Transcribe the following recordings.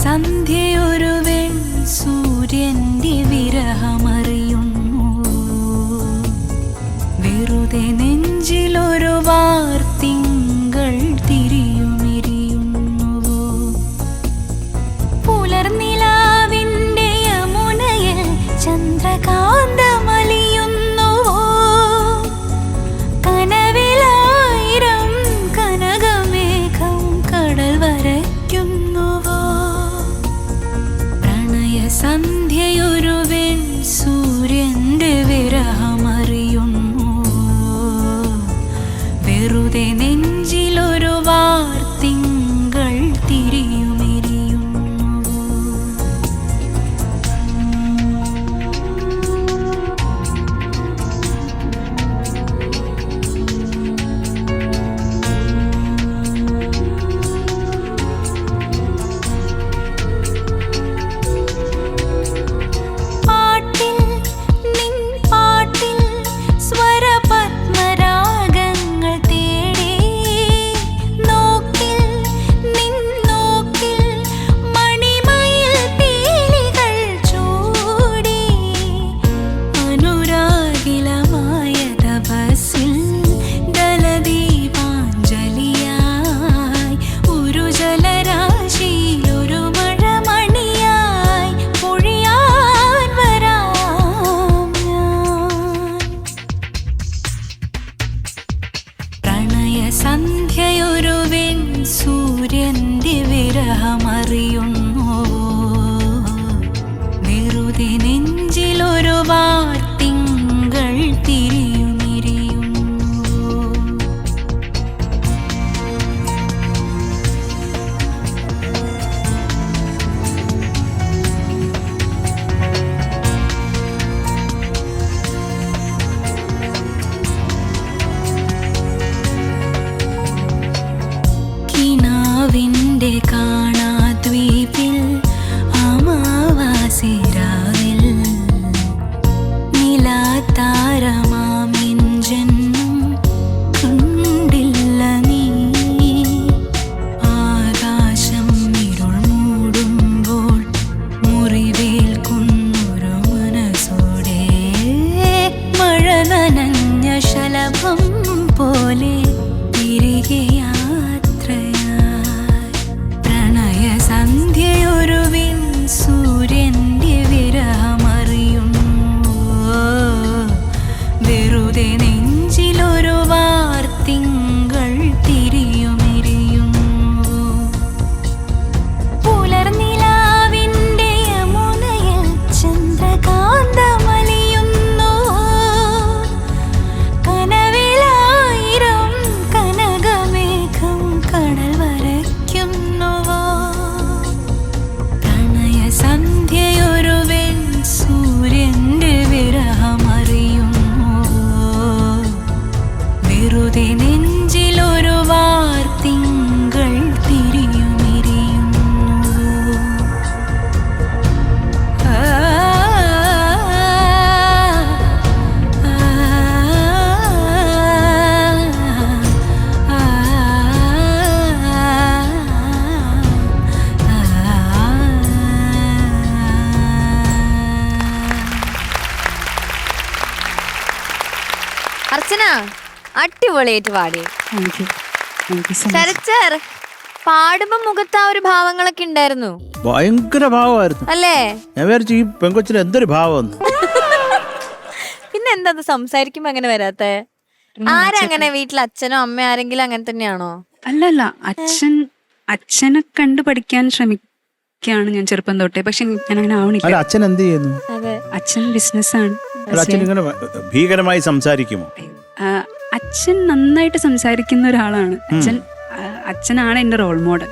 സന്ധ്യയൊരു വെൺ സൂര്യന്റെ വിരഹമറിയുന്നു. വെറുതെ നെഞ്ചിലൊരു വാർത്തിങ്കൾ തിരിയുമിരിയുന്നുവോ. പുലർനിലാവിന്റെ യമുനയിൽ ചന്ദ്രകാന്തമലിയുന്നുവോ. കനവിലായിരം കനകമേഘം കടൽ വരയ്ക്കുന്നുവോ. പ്രണയ സന്ധ്യയൊരു വെൺ സൂര്യന്റെ വിരഹമറിയുന്നു. വെറുതെ നെഞ്ചിലൊരു വാർത്തിങ്കൾ തിരിയുമിരിയുന്നുവോ. പാട്ടിൽ നിൻ പാട്ടിൽ സ്വരപത്മരാഗങ്ങൾ തേടി. നോക്കിൽ നിൻ നോക്കിൽ മണിമയിൽ പീലികൾ ചൂടി. അനുരാഗിലമായ തപസ്സിൽ ദലദീപാഞ്ജലിയായി ഒരു ജലരാശിയിലൊരു മഴമണിയായി പൊഴിയാൻ വരാം ഞാൻ. പ്രണയ സന്ധ്യയൊരു വെൺ സൂര്യന്റെ വിരഹമറിയുന്നു. വെറുതെ നെഞ്ചിലൊരു വാർത്തിങ്കൾ തിരിയുമിരിയുന്നു. കിനാവിന്റെ കാണാദ്വീപിൽ അമാവാസിരാവിൽ നിലാതാരമാമിൻ ജന്മം കണ്ടില്ല നീ. ആകാശം ഇരുൾ മൂടുമ്പോൾ മുറിവേൽക്കുന്നൊരു മനസ്സോടെ മഴ നനഞ്ഞ ശലഭം പോലെ തിരികെ യാത്രയായി. പ്രണയ സന്ധ്യയൊരു വെൺ സൂര്യന്റെ വിരഹമറിയുന്നു. വെറുതെ നെഞ്ചിലൊരു വാർത്തിങ്കൾ തിരിയുമിരിയുന്നു. പുലർനിലാവിന്റെ യമുനയിൽ ചന്ദ്രകാന്തമലിയുന്നു. കനവിലായിരം കനകമേഘം കടൽ വരയ്ക്കുന്നുവോ. പ്രണയ സന്ധ്യയൊരു വെൺ സൂര്യന്റെ വിരഹമറിയുന്നു. വെറുതെ നെഞ്ചിലൊരു വാർത്തിങ്കൾ തിരിയുമിരിയുന്നു. ആ, ആ, ആ, അർച്ചന അടിപൊളിയായിട്ട് പാടി. Thank you so much. ശരച്ചർ പാടുമ്പോ മുഖത്ത് ആ ഒരു ഭാവങ്ങളൊക്കെ ഉണ്ടായിരുന്നു ഭയങ്കര ഭാവമായിരുന്നു. അല്ലേ? ഞാൻ വിചാരിച്ചു ഈ പെങ്കൊച്ചിന് എന്തൊരു ഭാവം. പിന്നെ എന്താ അത് സംസാരിക്കുമ്പോ അങ്ങനെ വരാത്തെ? ആരങ്ങനെ വീട്ടിൽ അച്ഛനോ അമ്മയോ ആരെങ്കിലും അങ്ങനെ തന്നെയാണോ? അല്ലല്ല, അച്ഛനെ കണ്ടു പഠിക്കാൻ ശ്രമിക്കുകയാണ് ഞാൻ ചെറുപ്പം തൊട്ടേ. പക്ഷെ ഞാൻ അങ്ങനെ ആവണില്ല. അല്ല, അച്ഛൻ എന്ത് ചെയ്യുന്നു? അതെ, അച്ഛൻ ബിസിനസ്സാണ്. അല്ല, അച്ഛൻ ഇങ്ങനെ ഭീകരമായി സംസാരിക്കുമോ? അച്ഛൻ നന്നായിട്ട് സംസാരിക്കുന്ന ഒരാളാണ്. അച്ഛനാണ് എന്റെ റോൾ മോഡൽ.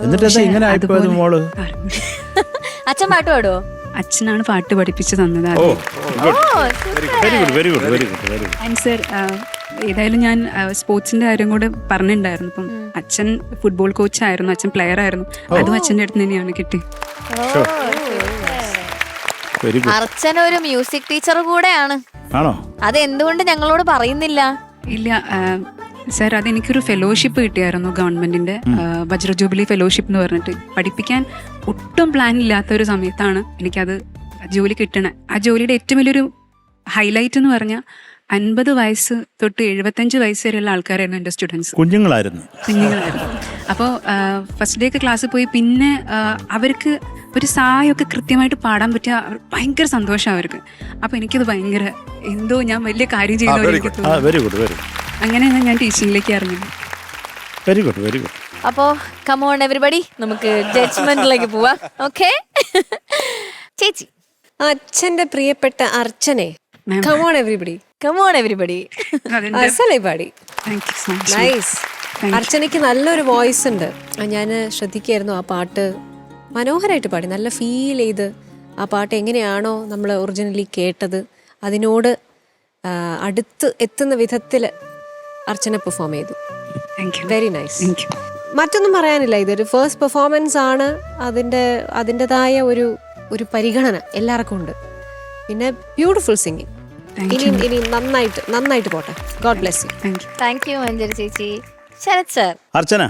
എന്നിട്ട് ഇങ്ങനെ ആയിപ്പോയത് മോള്? അച്ഛൻ പാട്ട് പാടുവോ? അച്ഛനാണ് പാട്ട് പഠിപ്പിച്ചു തന്നത്. ആൻഡ് സർ, ഏതായാലും ഞാൻ സ്പോർട്സിന്റെ കാര്യം കൂടെ പറഞ്ഞിട്ടുണ്ടായിരുന്നു. അപ്പം അച്ഛൻ ഫുട്ബോൾ കോച്ചായിരുന്നു, അച്ഛൻ പ്ലെയർ ആയിരുന്നു. അതും അച്ഛൻ്റെ അടുത്ത് തന്നെയാണ് കിട്ടി. അർച്ചന ഒരു മ്യൂസിക് ടീച്ചർ കൂടെയാണ്. ആണോ? അത് എന്തുകൊണ്ട് ഞങ്ങളോട് പറയുന്നില്ല? ഇല്ല, സാർ അതെനിക്കൊരു ഫെലോഷിപ്പ് കിട്ടിയായിരുന്നു ഗവൺമെന്റിന്റെ വജ്ര ജൂബിലി ഫെലോഷിപ്പ് എന്ന് പറഞ്ഞിട്ട്. പഠിപ്പിക്കാൻ ഒട്ടും പ്ലാൻ ഇല്ലാത്ത ഒരു സമയത്താണ് എനിക്കത് ജോലി കിട്ടണേ. ആ ജോലിയുടെ ഏറ്റവും വലിയൊരു ഹൈലൈറ്റ് എന്ന് പറഞ്ഞാൽ 50 വയസ്സ് തൊട്ട് 75 വയസ്സ് വരെയുള്ള ആൾക്കാരായിരുന്നു എൻ്റെ സ്റ്റുഡൻസ്. കുഞ്ഞുങ്ങളായിരുന്നു. അപ്പോൾ ഫസ്റ്റ് ഡേ ഒക്കെ ക്ലാസ്സിൽ പോയി പിന്നെ അവർക്ക് ഒരു സായൊക്കെ കൃത്യമായിട്ട് പാടാൻ പറ്റിയ ഭയങ്കര സന്തോഷം അവർക്ക്. അപ്പോൾ എനിക്കത് ഭയങ്കര എന്തോ ഞാൻ വലിയ കാര്യം ചെയ്യുന്ന എനിക്ക് തോന്നി. Very good, very good. അങ്ങനെയാണ് ഞാൻ ടീച്ചിങ്ങിലേക്ക് ഇറങ്ങുന്നത്. Very good, very good. അപ്പോ കമോൺ എവരിബഡി, നമുക്ക് ജഡ്ജ്മെന്റിലേക്ക് പോവാം. ഓക്കെ ചേച്ചി. അച്ഛന്റെ പ്രിയപ്പെട്ട അർച്ചനെ, കമോൺ എവരിബഡി, കമോൺ എവരിബഡി. അസലേ പാടി. Thank you so much. Nice. അർച്ചനയ്ക്ക് നല്ലൊരു വോയിസ് ഉണ്ട്. ഞാൻ ശ്രദ്ധിക്കായിരുന്നു. ആ പാട്ട് മനോഹരമായിട്ട് പാടി, നല്ല ഫീൽ ചെയ്ത് ആ പാട്ട് എങ്ങനെയാണോ നമ്മൾ ഒറിജിനലി കേട്ടത് അതിനോട് അടുത്ത് എത്തുന്ന വിധത്തിൽ അർച്ചന പെർഫോം ചെയ്തു. Very nice. മറ്റൊന്നും പറയാനില്ല, ഇതൊരു ഫസ്റ്റ് പെർഫോമൻസ് ആണ്. അതിൻ്റെതായ ഒരു പരിഗണന എല്ലാവർക്കും ഉണ്ട്. പിന്നെ ബ്യൂട്ടിഫുൾ സിംഗിങ്. ഇനി നന്നായിട്ട് പോട്ടെ. God bless you. Thank you Manjari ചേച്ചി. ശരത് സർ. അർച്ചന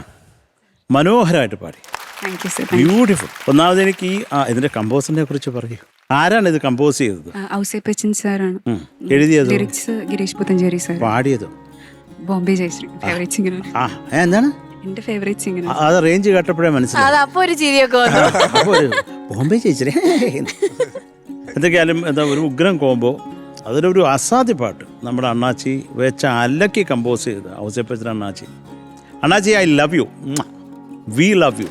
മനോഹരമായിട്ട് പാടി. ബ്യൂട്ടിഫുൾ. ഒന്നാമത് എനിക്ക് ഇതിന്റെ കമ്പോസറിനെ കുറിച്ച് പറയൂ. ആരാണ് ഇത് കമ്പോസ് ചെയ്തത്? ഔസേപ്പച്ചൻ സാറാണ്. എഴുതിയത് ലിറിക്സ് ഗിരീഷ് പുത്തഞ്ചേരി സാർ. പാടിയത് ബോംബെ ജയശ്രീ. Favourite singer. എന്താണ് എന്റെ ഫേവറേറ്റ് സിംഗർ. അത് റേഞ്ച് കേട്ടപ്പോഴേ മനസ്സിലായി. അപ്പൊ ഒരു ചിരിയൊക്കെ വന്നു. ബോംബെ ചേച്ചി. എന്തൊക്കെയാലും എന്താ ഒരു ഉഗ്രം കോമ്പോ. അതിലൊരു അസാധ്യ പാട്ട് നമ്മുടെ അണ്ണാച്ചി വെച്ച അലക്കി കമ്പോസ് ചെയ്ത് ഔസേപ്പച്ചൻ അണ്ണാച്ചി. I love you, we love you.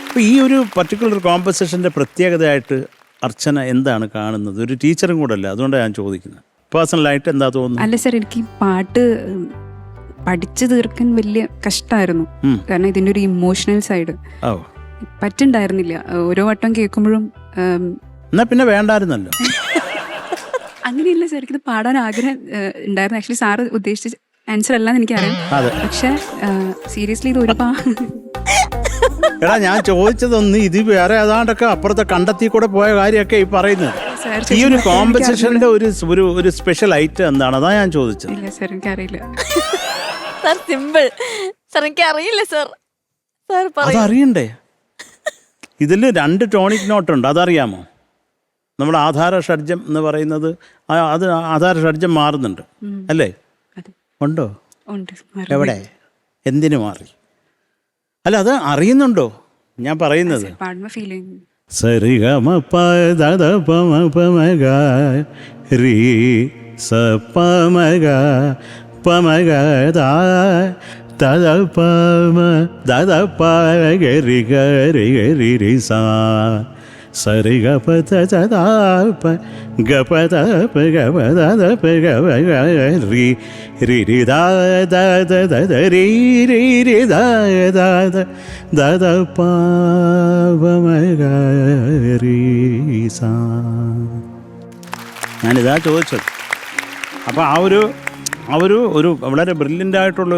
അപ്പോൾ ഈ ഒരു പർട്ടിക്കുലർ കോമ്പസിഷൻ്റെ പ്രത്യേകതയായിട്ട് അർച്ചന എന്താണ് കാണുന്നത്? ഒരു ടീച്ചറും കൂടെ അല്ല, അതുകൊണ്ടാണ് ഞാൻ ചോദിക്കുന്നത്. പേഴ്സണലായിട്ട് എന്താ തോന്നുന്നത്? അല്ല സാർ, എനിക്ക് പാട്ട് പഠിച്ചു തീർക്കാൻ വലിയ കഷ്ടമായിരുന്നു. കാരണം ഇതിൻ്റെ ഒരു ഇമോഷണൽ സൈഡ് പറ്റുണ്ടായിരുന്നില്ല. ഓരോ വട്ടം കേൾക്കുമ്പോഴും എന്നാ പിന്നെ വേണ്ടായിരുന്നല്ലോ. അങ്ങനെയല്ല സാർ, എനിക്കിത് പാടാൻ ആഗ്രഹം ഉണ്ടായിരുന്നു. ആക്ച്വലി സാറ് ഉദ്ദേശിച്ച ആൻസർ അല്ലാന്ന് എനിക്കറിയാം. പക്ഷെ സീരിയസ്ലി ഇത് ഒരുപാട് എടാ ഞാൻ ചോദിച്ചതൊന്ന് ഇത് വേറെ ഏതാണ്ടൊക്കെ അപ്പുറത്തെ കണ്ടെത്തി കൂടെ പോയ കാര്യമൊക്കെ ഈ പറയുന്നത്. ഈ ഒരു കോമ്പസിഷന്റെ ഒരു സ്പെഷ്യൽ ഐറ്റം എന്താണ്? അതാ ഞാൻ ചോദിച്ചത്. ഇല്ല സാർ, എനിക്കറിയില്ല സാർ. സിമ്പിൾ സാർ, എനിക്ക് അറിയില്ല സാർ. അതറിയണ്ടേ? ഇതിൽ 2 ടോണിക് നോട്ടുണ്ട്, അതറിയാമോ? നമ്മുടെ ആധാര ഷഡ്ജം എന്ന് പറയുന്നത് അത് ആധാര ഷഡ്ജം മാറുന്നുണ്ട് അല്ലേ? ഉണ്ടോ? എവിടെ? എന്തിനു മാറി? അല്ല അത് അറിയുന്നുണ്ടോ ഞാൻ പറയുന്നത്? സരിഗമപ ദദപമപമഗ രീ സപമഗ പമഗ ദാ തദപമ ദദപ ഗരി ഗരി ഗരി രി സാ സരിഗപത തദാപ ഗപദപ ഗപദപ ഗപ രി രി രി ദാ ദാ ദ ദ രി രി രി ദാ ദാ ദദപ പമഗ രി സാ. ഞാനിതാ ചോദിച്ചത്. അപ്പോൾ ആ ഒരു വളരെ ബ്രില്യൻ്റ് ആയിട്ടുള്ള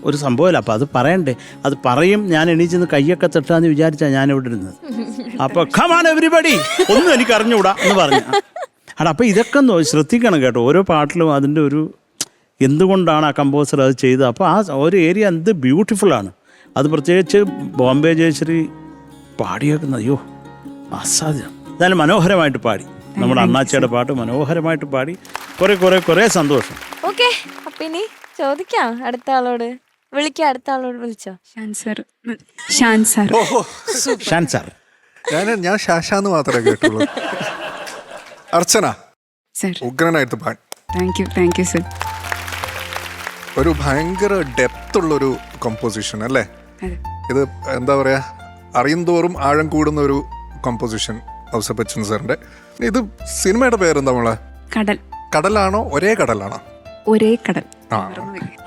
ഒരു സംഭവമല്ല. അപ്പോൾ അത് പറയണ്ടേ? അത് പറയും. ഞാൻ എണീച്ചെന്ന് കയ്യൊക്കെ തട്ടാന്ന് വിചാരിച്ചാൽ ഞാൻ ഇവിടെ ഇരുന്നത്. അപ്പോൾ കം ഓൺ എവരിബഡി, ഒന്നും എനിക്ക് അറിഞ്ഞുകൂടാ എന്ന് പറഞ്ഞു. അപ്പോൾ ഇതൊക്കെ ഒന്ന് ശ്രദ്ധിക്കണം കേട്ടോ. ഓരോ പാട്ടിലും അതിൻ്റെ എന്തുകൊണ്ടാണ് ആ കമ്പോസർ അത് ചെയ്തത്. അപ്പോൾ ആ ഒരു ഏരിയ എന്ത് ബ്യൂട്ടിഫുള്ളാണ്. അത് പ്രത്യേകിച്ച് ബോംബെ ജയശ്രീ പാടിയേക്കുന്നത് അയ്യോ അസാധ്യം. എന്നാലും മനോഹരമായിട്ട് പാടി. നമ്മുടെ അണ്ണാച്ചിയുടെ പാട്ട് മനോഹരമായിട്ട് പാടി. കുറേ സന്തോഷം. ഓക്കെ, അപ്പൊ ഇനി ചോദിക്കാം അടുത്ത ആളോട്. അടുത്ത ആളോട് വിളിച്ചോ. ഷാൻ സാർ. ഞാൻ ഷാഷാന്ന് മാത്രമേ കേട്ടുള്ളൂ. അർച്ചന ഉഗ്രനായിട്ട് പാടി. Thank you sir. ഒരു ഭയങ്കര ഡെപ്ത് ഉള്ളൊരു കമ്പോസിഷൻ അല്ലേ ഇത്? എന്താ പറയാ, അറിയുന്തോറും ആഴം കൂടുന്ന ഒരു കമ്പോസിഷൻ ഔസേപ്പച്ചൻ സാറിന്റെ. ഇത് സിനിമയുടെ പേരെന്താ മോളെ? കടലാണോ? ഒരേ കടലാണോ? ഒരേ കടൽ.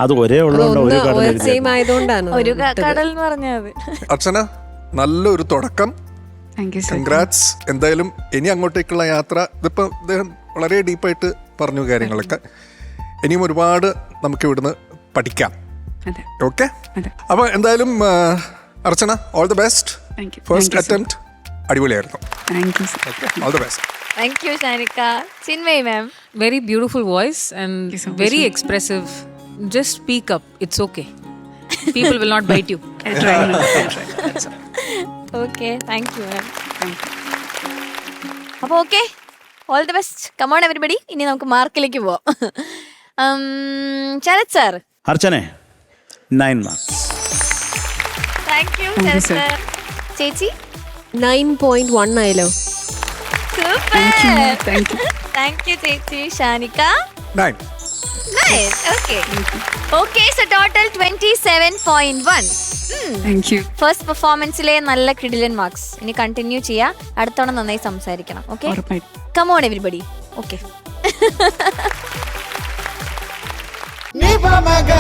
അത് ഒരേ ഉള്ളതുകൊണ്ട് സെയിം ആയതുകൊണ്ടാണ് ഒരു കടൽ എന്ന് പറഞ്ഞത്. അർച്ചന നല്ലൊരു തുടക്കം. കൺഗ്രാറ്റ്സ്. എന്തായാലും ഇനി അങ്ങോട്ടേക്കുള്ള യാത്ര, ഇതിപ്പോ അദ്ദേഹം വളരെ ഡീപ്പായിട്ട് പറഞ്ഞു കാര്യങ്ങളൊക്കെ. ഇനിയും ഒരുപാട് നമുക്ക് ഇവിടുന്ന് പഠിക്കാം. ഓക്കെ, അപ്പൊ എന്തായാലും Archana all the best. First attempt അടിപൊളിയായിരുന്നു. All the best. Thank you, Shanika. Chinmay ma'am. Very beautiful voice and very expressive. just speak up. It's okay. People will not bite you. I'll try. That's all. Okay thank you ma'am. അപ്പോൾ okay, all the best. Come on everybody, ഇനി നമുക്ക് മാർക്കിലേക്ക് പോവാം. Sarath sir. അർച്ചനെ 9 marks. Thank you Sarath sir. ചേച്ചി 9.1 ആയല്ലോ. Super. Thank you. Thank you ചേച്ചി. Shanika 9. Nice. Okay okay, so total 27.1. Thank you. First പെർഫോമൻസിലെ നല്ല കിടിലൻ മാർക്സ്. ഇനി കണ്ടിന്യൂ ചെയ്യാ, അടുത്തോണം നന്നായി സംസാരിക്കണം. ഓക്കെ, ഉറപ്പായിട്ടും. Come on everybody. Okay. Ni pa maga